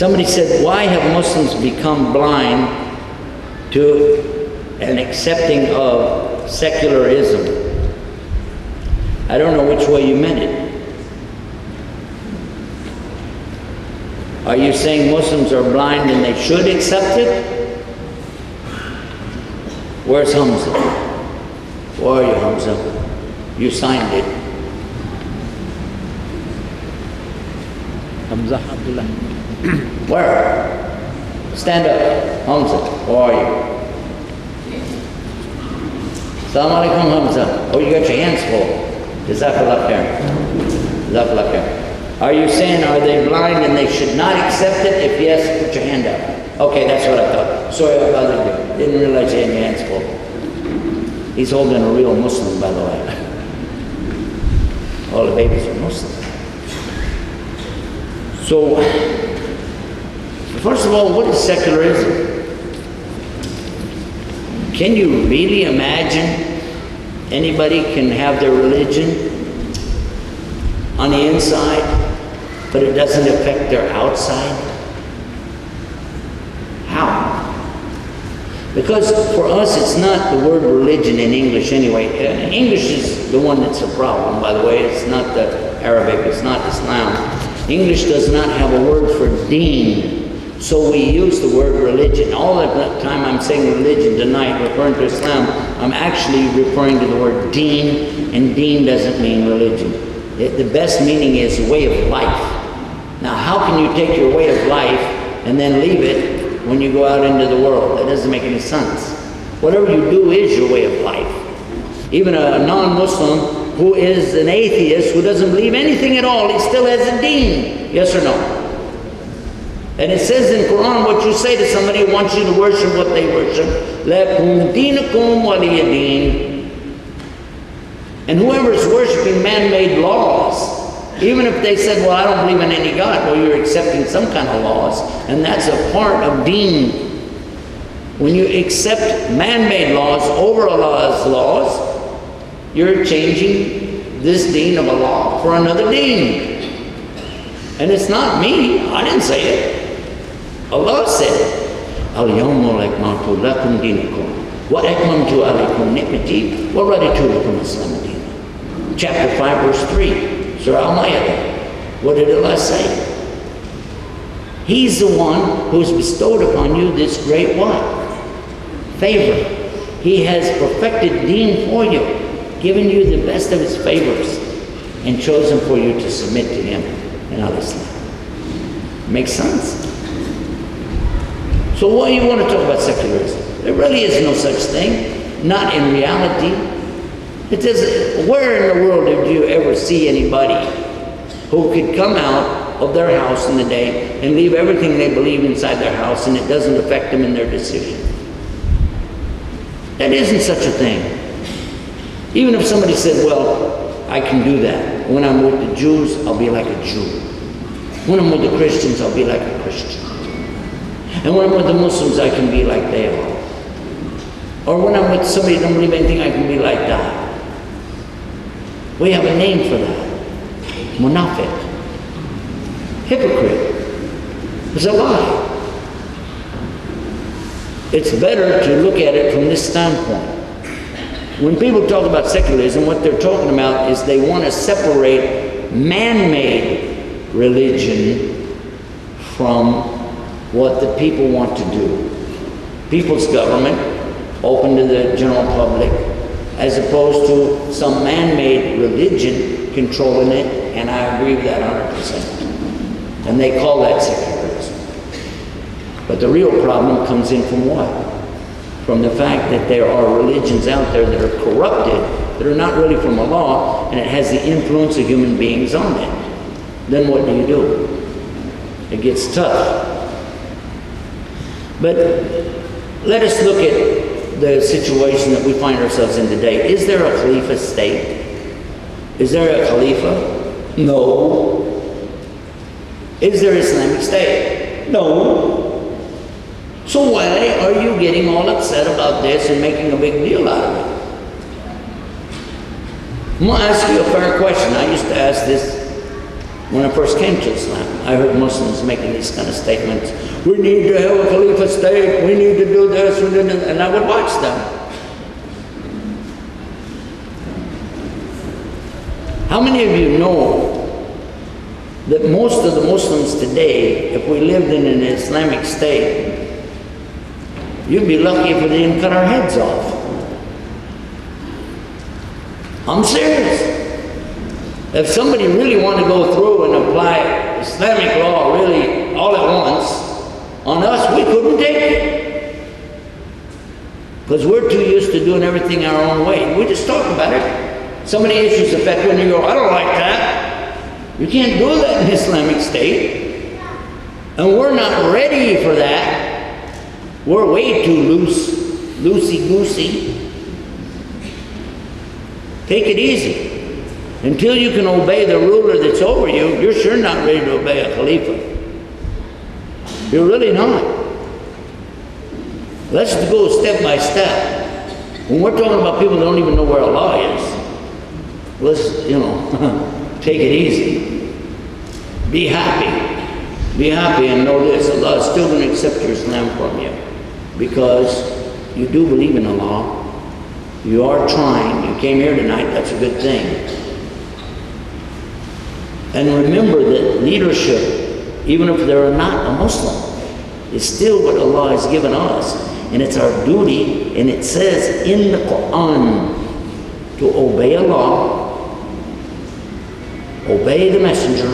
Somebody said, why have Muslims become blind to an accepting of secularism? I don't know which way you meant it. Are you saying Muslims are blind and they should accept it? Where's Hamza? Where are you, Hamza? You signed it. Hamza Abdullah. Where? Stand up. Hamza, where are you? Assalamu alaikum, Hamza. Oh, you got your hands full. Jazakallah khair. Jazakallah khair. Are you saying, are they blind and they should not accept it? If yes, put your hand up. Okay, that's what I thought. Sorry I bothered you. Didn't realize you had your hands full. He's holding a real Muslim, by the way. All the babies are Muslim. So, first of all, what is secularism? Can you really imagine anybody can have their religion on the inside, but it doesn't affect their outside? How? Because for us, it's not the word religion in English anyway. English is the one that's a problem, by the way. It's not the Arabic, it's not Islam. English does not have a word for deen. So we use the word religion. All the time I'm saying religion tonight, referring to Islam, I'm actually referring to the word deen, and deen doesn't mean religion. The best meaning is way of life. Now, how can you take your way of life and then leave it when you go out into the world? That doesn't make any sense. Whatever you do is your way of life. Even a non-Muslim who is an atheist, who doesn't believe anything at all, he still has a deen. Yes or no? And it says in Quran, what you say to somebody who wants you to worship what they worship, لَكُمْ دِينُكُمْ وَلِيَ دِينٍ. And whoever is worshiping man-made laws, even if they said, well, I don't believe in any God, well, you're accepting some kind of laws, and that's a part of deen. When you accept man-made laws over Allah's laws, you're changing this deen of Allah for another deen. And it's not me, I didn't say it. Allah said it. Al-yawma akmaltu lakum dinakum wa akmaltu alaykum ni'mati wa raditu lakum al-Islam dinan. Chapter 5, verse 3, Surah Al-Ma'idah. What did Allah say? He's the one who's bestowed upon you this great what? Favor. He has perfected deen for you, given you the best of his favors, and chosen for you to submit to him in al-Islam. Makes sense? So why do you want to talk about secularism? There really is no such thing, not in reality. It says, where in the world did you ever see anybody who could come out of their house in the day and leave everything they believe inside their house and it doesn't affect them in their decision? That isn't such a thing. Even if somebody said, well, I can do that. When I'm with the Jews, I'll be like a Jew. When I'm with the Christians, I'll be like a Christian. And when I'm with the Muslims, I can be like they are. Or when I'm with somebody who don't believe anything, I can be like that. We have a name for that. Munafiq. Hypocrite. It's a lie. It's better to look at it from this standpoint. When people talk about secularism, what they're talking about is they want to separate man-made religion from what the people want to do. People's government, open to the general public, as opposed to some man-made religion controlling it, and I agree with that 100%. And they call that secularism. But the real problem comes in from what? From the fact that there are religions out there that are corrupted, that are not really from Allah, and it has the influence of human beings on it. Then what do? It gets tough. But let us look at the situation that we find ourselves in today. Is there a Khalifa state? Is there a Khalifa? No. Is there Islamic State? No. So why are you getting all upset about this and making a big deal out of it? I'm going to ask you a fair question. I used to ask this When I first came to Islam, I heard Muslims making these kind of statements. We need to have a Khalifa state, we need to do this, and I would watch them. How many of you know that most of the Muslims today, if we lived in an Islamic state, you'd be lucky if we didn't cut our heads off? I'm serious. If somebody really wanted to go through and apply Islamic law really all at once, on us, we couldn't take it. Because we're too used to doing everything our own way. We just talk about it. Somebody issues a fatwa and you go, I don't like that. You can't do that in Islamic State. And we're not ready for that. We're way too loosey-goosey. Take it easy. Until you can obey the ruler that's over you, you're sure not ready to obey a Khalifa. You're really not. Let's go step by step. When we're talking about people that don't even know where Allah is, let's, take it easy. Be happy. Be happy and know this. Allah is still going to accept your Islam from you. Because you do believe in Allah. You are trying. You came here tonight. That's a good thing. And remember that leadership, even if they're not a Muslim, is still what Allah has given us. And it's our duty, and it says in the Quran, to obey Allah, obey the messenger,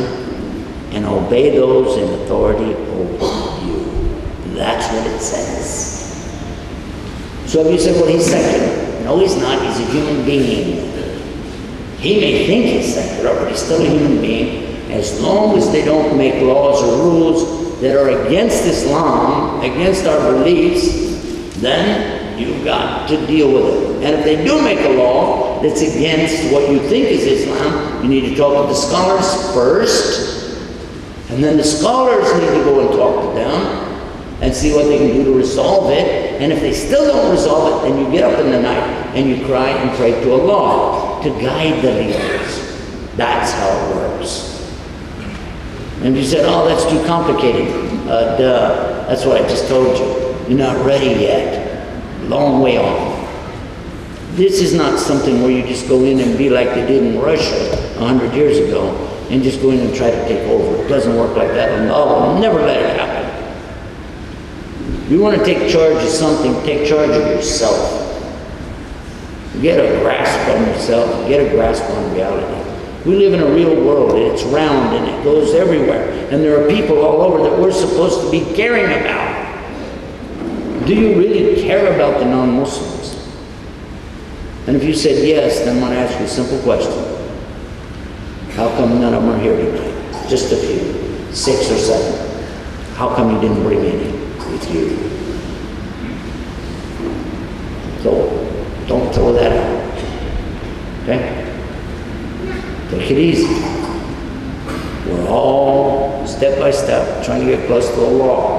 and obey those in authority over you. That's what it says. So if you say, well, he's secular. No, he's not. He's a human being. He may think he's secular, but he's still a human being. As long as they don't make laws or rules that are against Islam, against our beliefs, then you've got to deal with it. And if they do make a law that's against what you think is Islam, you need to talk to the scholars first, and then the scholars need to go and talk to them and see what they can do to resolve it. And if they still don't resolve it, then you get up in the night and you cry and pray to Allah to guide the leaders. That's how it works. And you said, oh, that's too complicated. Duh. That's what I just told you. You're not ready yet. Long way off. This is not something where you just go in and be like they did in Russia 100 years ago and just go in and try to take over. It doesn't work like that. Allah will never let it happen. You want to take charge of something, take charge of yourself. Get a grasp on yourself, get a grasp on reality. We live in a real world, and it's round, and it goes everywhere. And there are people all over that we're supposed to be caring about. Do you really care about the non-Muslims? And if you said yes, then I want to ask you a simple question. How come none of them are here tonight? Just a few, 6 or 7. How come you didn't bring any with you? So, don't throw that out. Okay? Take it easy. We're all, step by step, trying to get close to Allah.